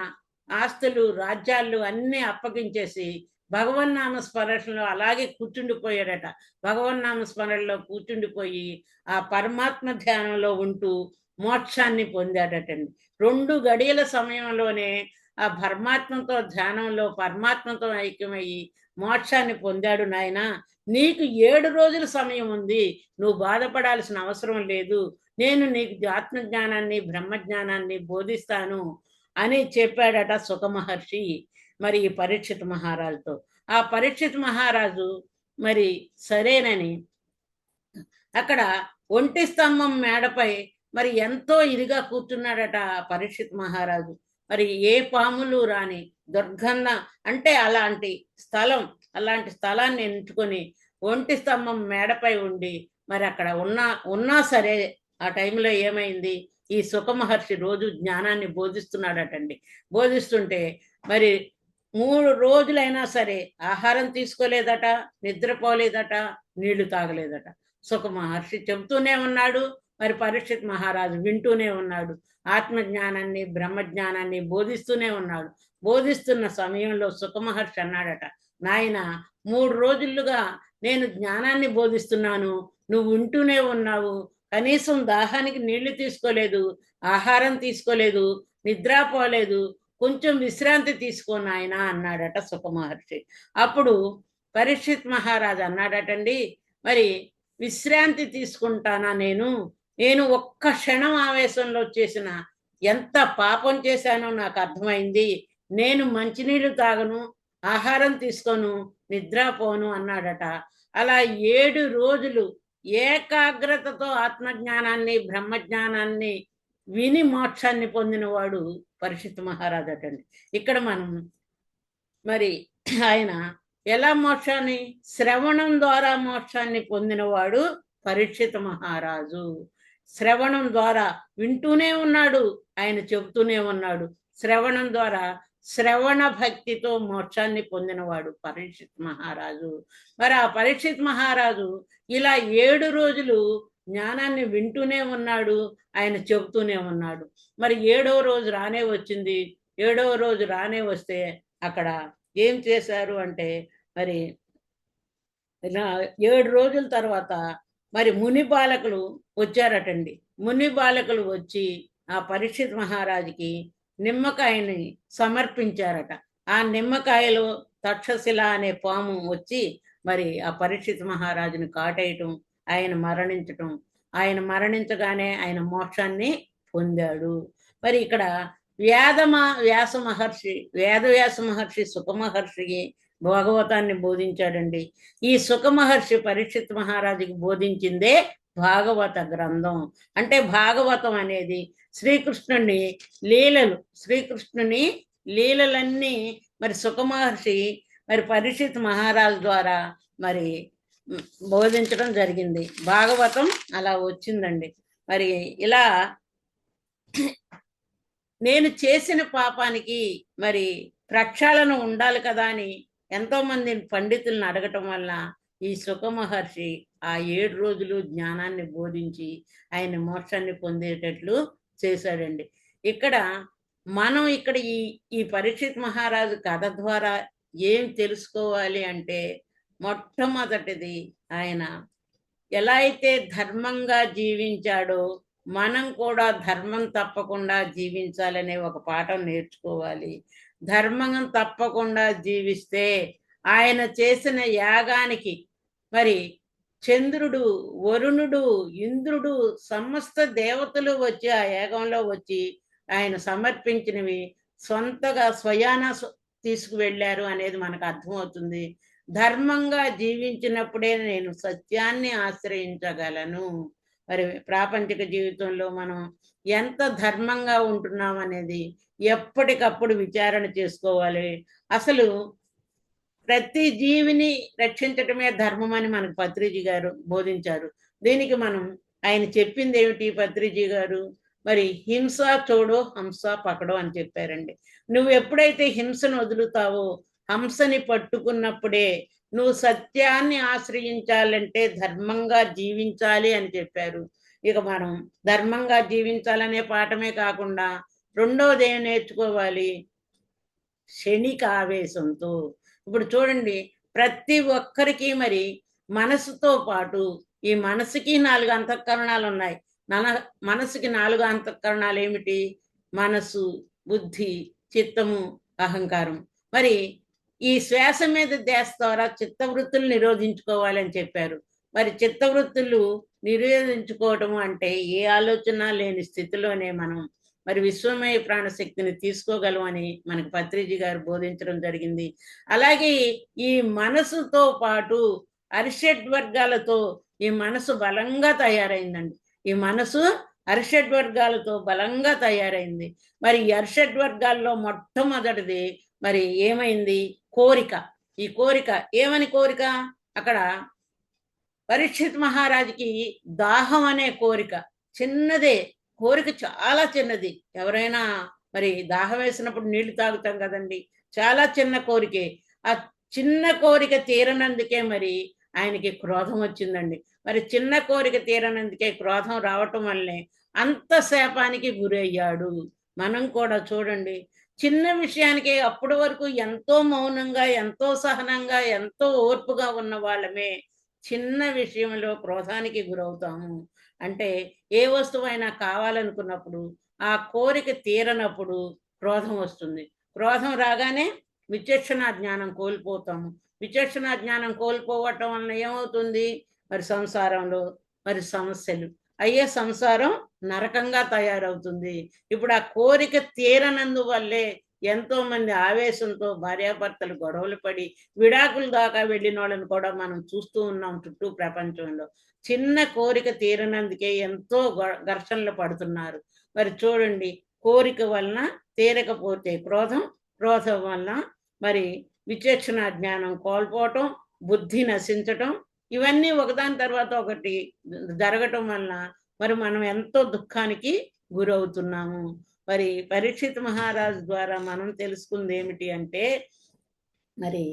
ఆస్తులు రాజ్యాలు అన్నీ అప్పగించేసి భగవన్నామ స్మరణలో అలాగే కూర్చుండిపోయాడట. భగవన్నామ స్మరణలో కూర్చుండిపోయి ఆ పరమాత్మ ధ్యానంలో ఉంటూ మోక్షాన్ని పొందాడటండి. 2 గడియల సమయంలోనే ఆ పరమాత్మతో ధ్యానంలో పరమాత్మతో ఐక్యమయ్యి మోక్షాన్ని పొందాడు. నాయన, నీకు 7 రోజుల సమయం ఉంది, నువ్వు బాధపడాల్సిన అవసరం లేదు, నేను నీకు ఆత్మజ్ఞానాన్ని బ్రహ్మజ్ఞానాన్ని బోధిస్తాను అని చెప్పాడట సుఖమహర్షి మరి పరీక్షిత్ మహారాజుతో. ఆ పరీక్షిత్ మహారాజు మరి సరేనని అక్కడ ఒంటి స్తంభం మేడపై మరి ఎంతో ఇదిగా కూర్చున్నాడట ఆ పరీక్షిత్ మహారాజు. మరి ఏ పాములు రాని దుర్గంధ అంటే అలాంటి స్థలాన్ని ఎంచుకొని ఒంటి స్తంభం మేడపై ఉండి మరి అక్కడ ఉన్నా సరే ఆ టైంలో ఏమైంది, ఈ సుఖమహర్షి రోజు జ్ఞానాన్ని బోధిస్తున్నాడటండి. బోధిస్తుంటే మరి 3 రోజులైనా సరే ఆహారం తీసుకోలేదట, నిద్రపోలేదట, నీళ్లు తాగలేదట. సుఖమహర్షి చెబుతూనే ఉన్నాడు, మరి పరీక్షిత్ మహారాజు వింటూనే ఉన్నాడు. ఆత్మజ్ఞానాన్ని బ్రహ్మజ్ఞానాన్ని బోధిస్తూనే ఉన్నాడు. బోధిస్తున్న సమయంలో సుఖమహర్షి అన్నాడట, నాయన, 3 రోజులుగా నేను జ్ఞానాన్ని బోధిస్తున్నాను, నువ్వు వింటూనే ఉన్నావు, కనీసం దాహానికి నీళ్లు తీసుకోలేదు, ఆహారం తీసుకోలేదు, నిద్రపోలేదు, కొంచెం విశ్రాంతి తీసుకో నాయన అన్నాడట సుఖమహర్షి. అప్పుడు పరీక్షిత్ మహారాజు అన్నాడటండి, మరి విశ్రాంతి తీసుకుంటానా నేను ఒక్క క్షణం ఆవేశంలో చేసిన ఎంత పాపం చేశానో నాకు అర్థమైంది, నేను మంచినీళ్ళు తాగను, ఆహారం తీసుకోను, నిద్రపోను అన్నాడట. అలా 7 రోజులు ఏకాగ్రతతో ఆత్మజ్ఞానాన్ని బ్రహ్మజ్ఞానాన్ని విని మోక్షాన్ని పొందినవాడు పరీక్షిత్ మహారాజు అటండి. ఇక్కడ మనం మరి ఆయన ఎలా మోక్షాన్ని, శ్రవణం ద్వారా మోక్షాన్ని పొందినవాడు పరీక్షిత్ మహారాజు. శ్రవణం ద్వారా వింటూనే ఉన్నాడు, ఆయన చెబుతూనే ఉన్నాడు. శ్రవణం ద్వారా శ్రవణ భక్తితో మోక్షాన్ని పొందినవాడు పరీక్షిత్ మహారాజు. మరి ఆ పరీక్షిత్ మహారాజు ఇలా 7 రోజులు జ్ఞానాన్ని వింటూనే ఉన్నాడు, ఆయన చెబుతూనే ఉన్నాడు. మరి 7వ రోజు రానే వచ్చింది. 7వ రోజు రానే వస్తే అక్కడ ఏం చేశారు అంటే మరి 7 రోజుల తర్వాత మరి ముని బాలకులు వచ్చారటండి. ముని బాలకులు వచ్చి ఆ పరీక్షిత్ మహారాజుకి నిమ్మకాయని సమర్పించారట. ఆ నిమ్మకాయలో తక్షశిల అనే పాము వచ్చి మరి ఆ పరీక్షిత్ మహారాజుని కాటేయటం, ఆయన మరణించటం, ఆయన మరణించగానే ఆయన మోక్షాన్ని పొందాడు. మరి ఇక్కడ వేదవ్యాస మహర్షి సుఖమహర్షికి భాగవతాన్ని బోధించాడండి. ఈ సుఖమహర్షి పరీక్షిత్ మహారాజుకి బోధించిందే భాగవత గ్రంథం. అంటే భాగవతం అనేది శ్రీకృష్ణుని లీలలన్నీ మరి సుఖమహర్షి మరి పరీక్షిత్ మహారాజు ద్వారా మరి బోధించడం జరిగింది. భాగవతం అలా వచ్చిందండి. మరి ఇలా నేను చేసిన పాపానికి మరి ప్రక్షాళన ఉండాలి కదా అని ఎంతో మంది పండితులను అడగటం వల్ల ఈ సుఖమహర్షి ఆ 7 రోజులు జ్ఞానాన్ని బోధించి ఆయన మోక్షాన్ని పొందేటట్లు చేశాడండి. ఇక్కడ ఈ పరీక్షిత్ మహారాజు కథ ద్వారా ఏం తెలుసుకోవాలి అంటే మొట్టమొదటిది ఆయన ఎలా అయితే ధర్మంగా జీవించాడో మనం కూడా ధర్మం తప్పకుండా జీవించాలనే ఒక పాఠం నేర్చుకోవాలి. ధర్మం తప్పకుండా జీవిస్తే ఆయన చేసిన యాగానికి మరి చంద్రుడు, వరుణుడు, ఇంద్రుడు, సమస్త దేవతలు వచ్చి ఆ యాగంలో వచ్చి ఆయన సమర్పించినవి సొంతగా స్వయాన తీసుకువెళ్ళారు అనేది మనకు అర్థమవుతుంది. ధర్మంగా జీవించినప్పుడే నేను సత్యాన్ని ఆశ్రయించగలను. మరి ప్రాపంచిక జీవితంలో మనం ఎంత ధర్మంగా ఉంటున్నాం అనేది ఎప్పటికప్పుడు విచారణ చేసుకోవాలి. అసలు ప్రతి జీవిని రక్షించటమే ధర్మం అని మనకు పత్రిజీ గారు బోధించారు. దీనికి మనం ఆయన చెప్పింది ఏమిటి పత్రిజీ గారు? మరి హింస చూడో హంస పకడో అని చెప్పారండి. నువ్వు ఎప్పుడైతే హింసను వదులుతావో, హంసని పట్టుకున్నప్పుడే నువ్వు సత్యాన్ని ఆశ్రయించాలంటే ధర్మంగా జీవించాలి అని చెప్పారు. ఇక మనం ధర్మంగా జీవించాలనే పాఠమే కాకుండా రెండోది ఏం నేర్చుకోవాలి? క్షణిక ఆవేశంతో. ఇప్పుడు చూడండి, ప్రతి ఒక్కరికి మరి మనసుతో పాటు ఈ మనసుకి 4 అంతఃకరణాలు ఉన్నాయి. మనసుకి 4 అంతఃకరణాలు ఏమిటి? మనసు, బుద్ధి, చిత్తము, అహంకారం. మరి ఈ శ్వాస మీద ధ్యాస ద్వారా చిత్తవృత్తులు నిరోధించుకోవాలని చెప్పారు. మరి చిత్తవృత్తులు నిరోధించుకోవటం అంటే ఏ ఆలోచన లేని స్థితిలోనే మనం మరి విశ్వమయ ప్రాణశక్తిని తీసుకోగలం అని మనకు పత్రిజీ గారు బోధించడం జరిగింది. అలాగే ఈ మనసుతో పాటు అరిషడ్వర్గాలతో ఈ మనసు బలంగా తయారైందండి. ఈ మనసు అరిషడ్వర్గాలతో బలంగా తయారైంది. మరి ఈ అరిషడ్వర్గాల్లో మొట్టమొదటిది మరి ఏమైంది? కోరిక. ఈ కోరిక ఏమని కోరిక? అక్కడ పరీక్షిత్ మహారాజుకి దాహం అనే కోరిక చిన్నదే. కోరిక చాలా చిన్నది. ఎవరైనా మరి దాహం వేసినప్పుడు నీళ్లు తాగుతాం కదండి, చాలా చిన్న కోరికే. ఆ చిన్న కోరిక తీరనందుకే మరి ఆయనకి క్రోధం వచ్చిందండి. మరి చిన్న కోరిక తీరనందుకే క్రోధం రావటం వల్లే అంత శాపానికి గురయ్యాడు. మనం కూడా చూడండి, చిన్న విషయానికి అప్పటి వరకు ఎంతో మౌనంగా, ఎంతో సహనంగా, ఎంతో ఓర్పుగా ఉన్న వాళ్ళమే చిన్న విషయంలో క్రోధానికి గురవుతాము. అంటే ఏ వస్తువైనా కావాలనుకున్నప్పుడు ఆ కోరిక తీరనప్పుడు క్రోధం వస్తుంది. క్రోధం రాగానే విచక్షణ జ్ఞానం కోల్పోతాము. విచక్షణ జ్ఞానం కోల్పోవటం వలన ఏమవుతుంది? మరి సంసారంలో మరి సమస్యలు అయ్యే, సంసారం నరకంగా తయారవుతుంది. ఇప్పుడు ఆ కోరిక తీరనందువల్లే ఎంతో మంది ఆవేశంతో భార్యాభర్తలు గొడవలు పడి విడాకుల దాకా వెళ్ళిన వాళ్ళని కూడా మనం చూస్తూ ఉన్నాం చుట్టూ ప్రపంచంలో. చిన్న కోరిక తీరనందుకే ఎంతో ఘర్షణలు పడుతున్నారు. మరి చూడండి, కోరిక వలన తీరకపోతే క్రోధం, క్రోధం వలన మరి విచక్షణ జ్ఞానం కోల్పోవటం, బుద్ధి నశించటం, ఇవన్నీ ఒకదాని తర్వాత ఒకటి జరగటం వలన మరి మనం ఎంతో దుఃఖానికి గురవుతున్నాము. మరి పరీక్షిత్ మహారాజు ద్వారా మనం తెలుసుకుంది ఏమిటి అంటే, మరి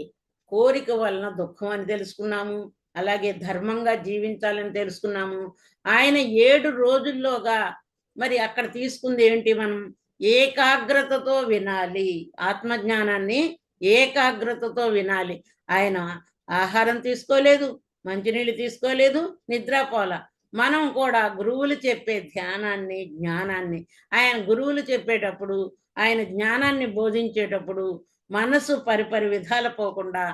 కోరిక వలన దుఃఖం అని తెలుసుకున్నాము. అలాగే ధర్మంగా జీవించాలని తెలుసుకున్నాము. ఆయన 7 రోజుల్లోగా మరి అక్కడ తీసుకుంది ఏంటి? మనం ఏకాగ్రతతో వినాలి. ఆత్మజ్ఞానాన్ని ఏకాగ్రతతో వినాలి. ఆయన ఆహారం తీసుకోలేదు, మంచినీళ్ళు తీసుకోలేదు, నిద్రపోల. మనం కూడా గురువులు చెప్పే ధ్యానాన్ని, జ్ఞానాన్ని, ఆయన గురువులు చెప్పేటప్పుడు, ఆయన జ్ఞానాన్ని బోధించేటప్పుడు మనసు పరిపరి విధాల పోకుండా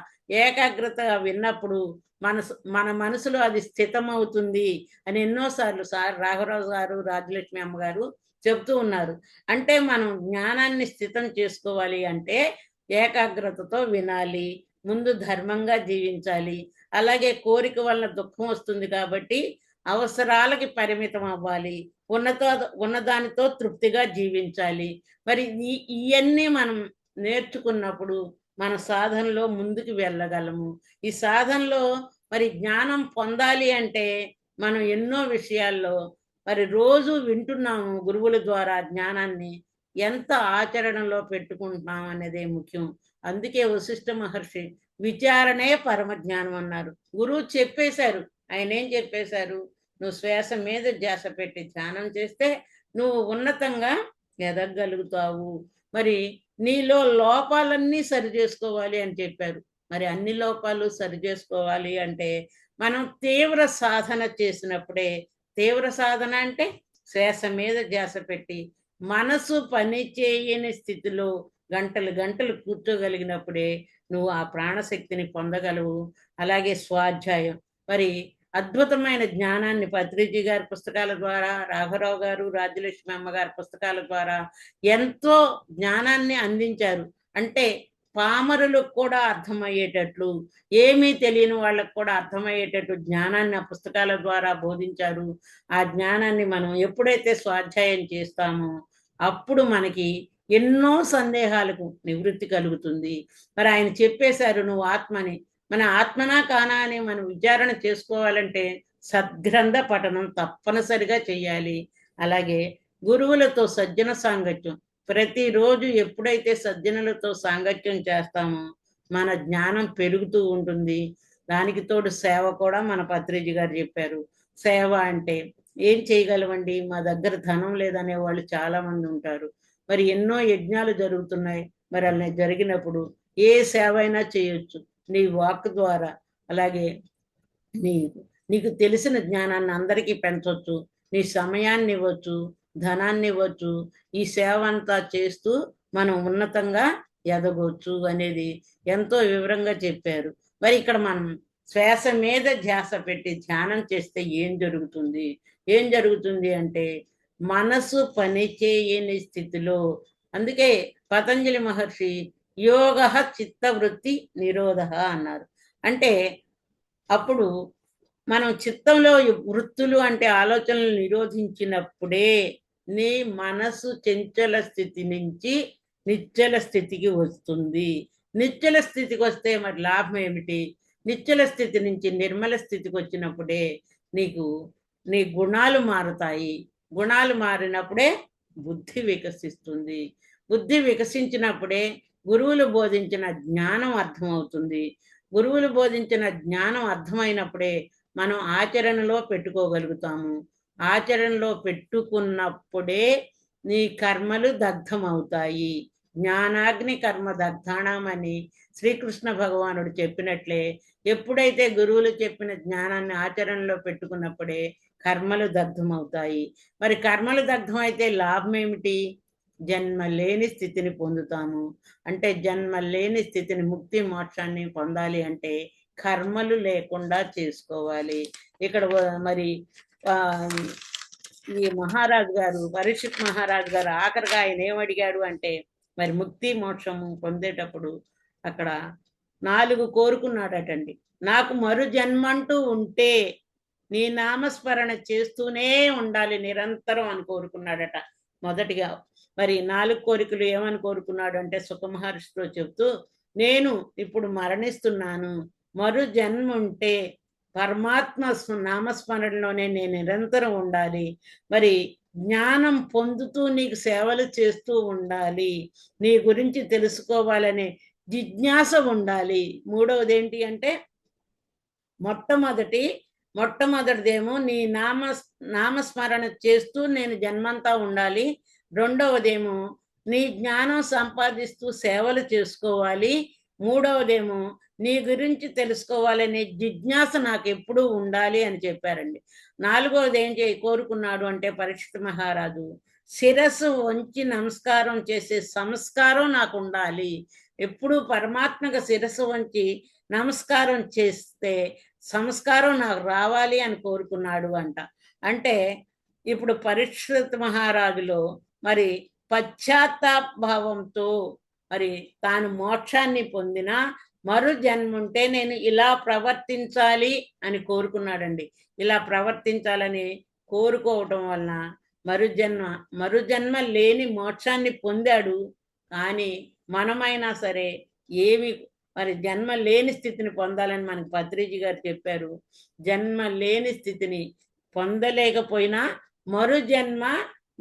ఏకాగ్రతగా విన్నప్పుడు మన మనసులో అది స్థితమవుతుంది అని ఎన్నోసార్లు సార్ రాఘవరావు గారు, రాజలక్ష్మి అమ్మగారు చెప్తూ ఉన్నారు. అంటే మనం జ్ఞానాన్ని స్థితం చేసుకోవాలి అంటే ఏకాగ్రతతో వినాలి, ముందు ధర్మంగా జీవించాలి. అలాగే కోరిక వలన దుఃఖం వస్తుంది కాబట్టి అవసరాలకి పరిమితం అవ్వాలి, ఉన్నదానితో తృప్తిగా జీవించాలి. మరి ఇవన్నీ మనం నేర్చుకున్నప్పుడు మన సాధనలో ముందుకు వెళ్ళగలము. ఈ సాధనలో మరి జ్ఞానం పొందాలి అంటే మనం ఎన్నో విషయాల్లో మరి రోజు వింటున్నాము గురువుల ద్వారా జ్ఞానాన్ని, ఎంత ఆచరణలో పెట్టుకుంటున్నాం అనేదే ముఖ్యం. అందుకే వశిష్ఠ మహర్షి విచారణే పరమ జ్ఞానం అన్నారు. గురువు చెప్పేశారు. ఆయన ఏం చెప్పేశారు? నువ్వు శ్వాస మీద ధ్యాస పెట్టి ధ్యానం చేస్తే నువ్వు ఉన్నతంగా ఎదగలుగుతావు. మరి నీలో లోపాలన్నీ సరి చేసుకోవాలి అని చెప్పారు. మరి అన్ని లోపాలు సరి చేసుకోవాలి అంటే మనం తీవ్ర సాధన చేసినప్పుడే, తీవ్ర సాధన అంటే శ్వాస మీద ధ్యాస పెట్టి మనసు పని చేయని స్థితిలో గంటలు గంటలు కూర్చోగలిగినప్పుడే నువ్వు ఆ ప్రాణశక్తిని పొందగలవు. అలాగే స్వాధ్యాయం, మరి అద్భుతమైన జ్ఞానాన్ని పత్రిజీ గారి పుస్తకాల ద్వారా, రాఘవరావు గారు, రాజ్యలక్ష్మి అమ్మగారి పుస్తకాల ద్వారా ఎంతో జ్ఞానాన్ని అందించారు. అంటే పామరులకు కూడా అర్థమయ్యేటట్లు, ఏమీ తెలియని వాళ్ళకు కూడా అర్థమయ్యేటట్టు జ్ఞానాన్ని ఆ పుస్తకాల ద్వారా బోధించారు. ఆ జ్ఞానాన్ని మనం ఎప్పుడైతే స్వాధ్యాయం చేస్తామో అప్పుడు మనకి ఎన్నో సందేహాలకు నివృత్తి కలుగుతుంది. మరి ఆయన చెప్పేశారు, నువ్వు ఆత్మని. మన ఆత్మనా కానా అని మనం విచారణ చేసుకోవాలంటే సద్గ్రంథ పఠనం తప్పనిసరిగా చేయాలి. అలాగే గురువులతో సజ్జన సాంగత్యం, ప్రతిరోజు ఎప్పుడైతే సజ్జనులతో సాంగత్యం చేస్తామో మన జ్ఞానం పెరుగుతూ ఉంటుంది. దానికి తోడు సేవ కూడా మన పత్రిజీ గారు చెప్పారు. సేవ అంటే ఏం చేయగలమండి, మా దగ్గర ధనం లేదనే వాళ్ళు చాలా మంది ఉంటారు. మరి ఎన్నో యజ్ఞాలు జరుగుతున్నాయి, మరి అలా జరిగినప్పుడు ఏ సేవ అయినా చేయొచ్చు నీ వాక్ ద్వారా. అలాగే నీకు నీకు తెలిసిన జ్ఞానాన్ని అందరికీ పెంచవచ్చు, నీ సమయాన్ని ఇవ్వచ్చు, ధనాన్ని ఇవ్వచ్చు. ఈ సేవ అంతా చేస్తూ మనం ఉన్నతంగా ఎదగవచ్చు అనేది ఎంతో వివరంగా చెప్పారు. మరి ఇక్కడ మనం శ్వాస మీద ధ్యాస పెట్టి ధ్యానం చేస్తే ఏం జరుగుతుంది? ఏం జరుగుతుంది అంటే మనసు పని చేయని స్థితిలో, అందుకే పతంజలి మహర్షి యోగ చిత్తవృత్తి నిరోధ అన్నారు. అంటే అప్పుడు మనం చిత్తంలో వృత్తులు అంటే ఆలోచనలు నిరోధించినప్పుడే నీ మనసు చంచల స్థితి నుంచి నిశ్చల స్థితికి వస్తుంది. నిశ్చల స్థితికి వస్తే మరి లాభం ఏమిటి? నిశ్చల స్థితి నుంచి నిర్మల స్థితికి వచ్చినప్పుడే నీకు నీ గుణాలు మారుతాయి. గుణాలు మారినప్పుడే బుద్ధి వికసిస్తుంది. బుద్ధి వికసించినప్పుడే గురువులు బోధించిన జ్ఞానం అర్థమవుతుంది. గురువులు బోధించిన జ్ఞానం అర్థమైనప్పుడే మనం ఆచరణలో పెట్టుకోగలుగుతాము. ఆచరణలో పెట్టుకున్నప్పుడే నీ కర్మలు దగ్ధమవుతాయి. జ్ఞానాగ్ని కర్మ దగ్ధాణమని శ్రీకృష్ణ భగవానుడు చెప్పినట్లే ఎప్పుడైతే గురువులు చెప్పిన జ్ఞానాన్ని ఆచరణలో పెట్టుకున్నప్పుడే కర్మలు దగ్ధమవుతాయి. మరి కర్మలు దగ్ధమైతే లాభం ఏమిటి? జన్మ లేని స్థితిని పొందుతాము. అంటే జన్మ లేని స్థితిని, ముక్తి మోక్షాన్ని పొందాలి అంటే కర్మలు లేకుండా చేసుకోవాలి. ఇక్కడ మరి ఈ మహారాజు గారు, పరీక్షిత్ మహారాజు గారు ఆఖరిగా ఆయన ఏమడిగాడు అంటే మరి ముక్తి మోక్షము పొందేటప్పుడు అక్కడ 4 కోరుకున్నాడటండి. నాకు మరు జన్మంటూ ఉంటే నీ నామస్మరణ చేస్తూనే ఉండాలి నిరంతరం అని కోరుకున్నాడట మొదటిగా. మరి 4 కోరికలు ఏమని కోరుకున్నాడు అంటే సుఖమహర్షితో చెప్తూ, నేను ఇప్పుడు మరణిస్తున్నాను, మరు జన్మ ఉంటే పరమాత్మ నామస్మరణలోనే నేను నిరంతరం ఉండాలి. మరి జ్ఞానం పొందుతూ నీకు సేవలు చేస్తూ ఉండాలి, నీ గురించి తెలుసుకోవాలనే జిజ్ఞాస ఉండాలి. మూడవది ఏంటి అంటే మొట్టమొదటిదేమో నీ నామస్మరణ చేస్తూ నేను జన్మంతా ఉండాలి. రెండవదేమో నీ జ్ఞానం సంపాదిస్తూ సేవలు చేసుకోవాలి. మూడవదేమో నీ గురించి తెలుసుకోవాలనే జిజ్ఞాస నాకు ఎప్పుడూ ఉండాలి అని చెప్పారండి. నాలుగవది ఏం కోరుకున్నాడు అంటే పరీక్షిత్ మహారాజు, శిరస్సు వంచి నమస్కారం చేసే సంస్కారం నాకు ఉండాలి. ఎప్పుడు పరమాత్మకు శిరస్సు వంచి నమస్కారం చేస్తే సంస్కారం నాకు రావాలి అని కోరుకున్నాడు అంట. అంటే ఇప్పుడు పరీక్షిత్ మహారాజులో మరి పశ్చాత్తాపభావంతో మరి తాను మోక్షాన్ని పొందిన మరు జన్ముంటే నేను ఇలా ప్రవర్తించాలి అని కోరుకున్నాడండి. ఇలా ప్రవర్తించాలని కోరుకోవటం వలన మరుజన్మ లేని మోక్షాన్ని పొందాడు. కానీ మనమైనా సరే ఏమి మరి జన్మ లేని స్థితిని పొందాలని మనకు పత్రిజీ గారు చెప్పారు. జన్మ లేని స్థితిని పొందలేకపోయినా మరు జన్మ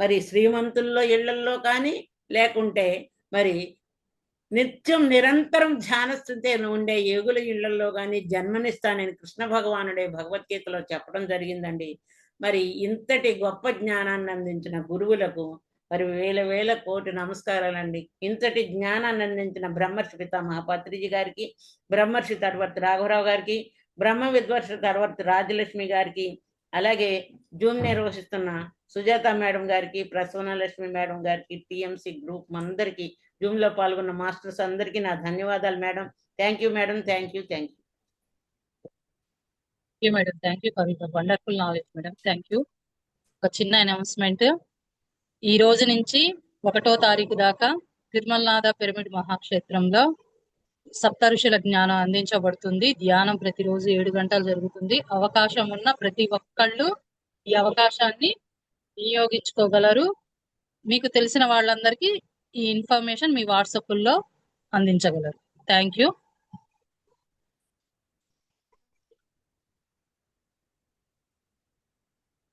మరి శ్రీమంతుల్లో ఇళ్లల్లో కానీ లేకుంటే మరి నిత్యం నిరంతరం ధ్యాన స్థితి ఉండే యోగుల ఇళ్లలో కానీ జన్మనిస్తానని కృష్ణ భగవానుడే భగవద్గీతలో చెప్పడం జరిగిందండి. మరి ఇంతటి గొప్ప జ్ఞానాన్ని అందించిన గురువులకు మరి వేల వేల కోటి నమస్కారాలండి. ఇంతటి జ్ఞానాన్ని అందించిన బ్రహ్మర్షి పితామహ పత్రిజీ గారికి, బ్రహ్మర్షి తర్వర్తి రాఘవరావు గారికి, బ్రహ్మ విద్వర్షి తర్వర్తి రాజలక్ష్మి గారికి, అలాగే జూమ్ నిర్వహిస్తున్న సుజాత మేడం గారికి, ప్రసన్నలక్ష్మి మేడం గారికి, టిఎంసి గ్రూప్ అందరికీ, జూమ్ లో పాల్గొన్న మాస్టర్స్ అందరికీ నా ధన్యవాదాలు madam. Thank you madam. Thank you. Madam, thank you for your wonderful knowledge madam. Thank you. ఒక చిన్న అనౌన్స్మెంట్. ఈ రోజు నుంచి 1వ తారీఖు దాకా తిరుమలనాథ పిరమిడ్ మహాక్షేత్రంలో సప్త ఋషుల జ్ఞానం అందించబడుతుంది. ధ్యానం ప్రతిరోజు 7 గంటలు జరుగుతుంది. అవకాశం ఉన్న ప్రతి ఒక్కళ్ళు ఈ అవకాశాన్ని వినియోగించుకోగలరు. మీకు తెలిసిన వాళ్ళందరికీ ఈ ఇన్ఫర్మేషన్ మీ వాట్సాప్లో అందించగలరు. Thank you.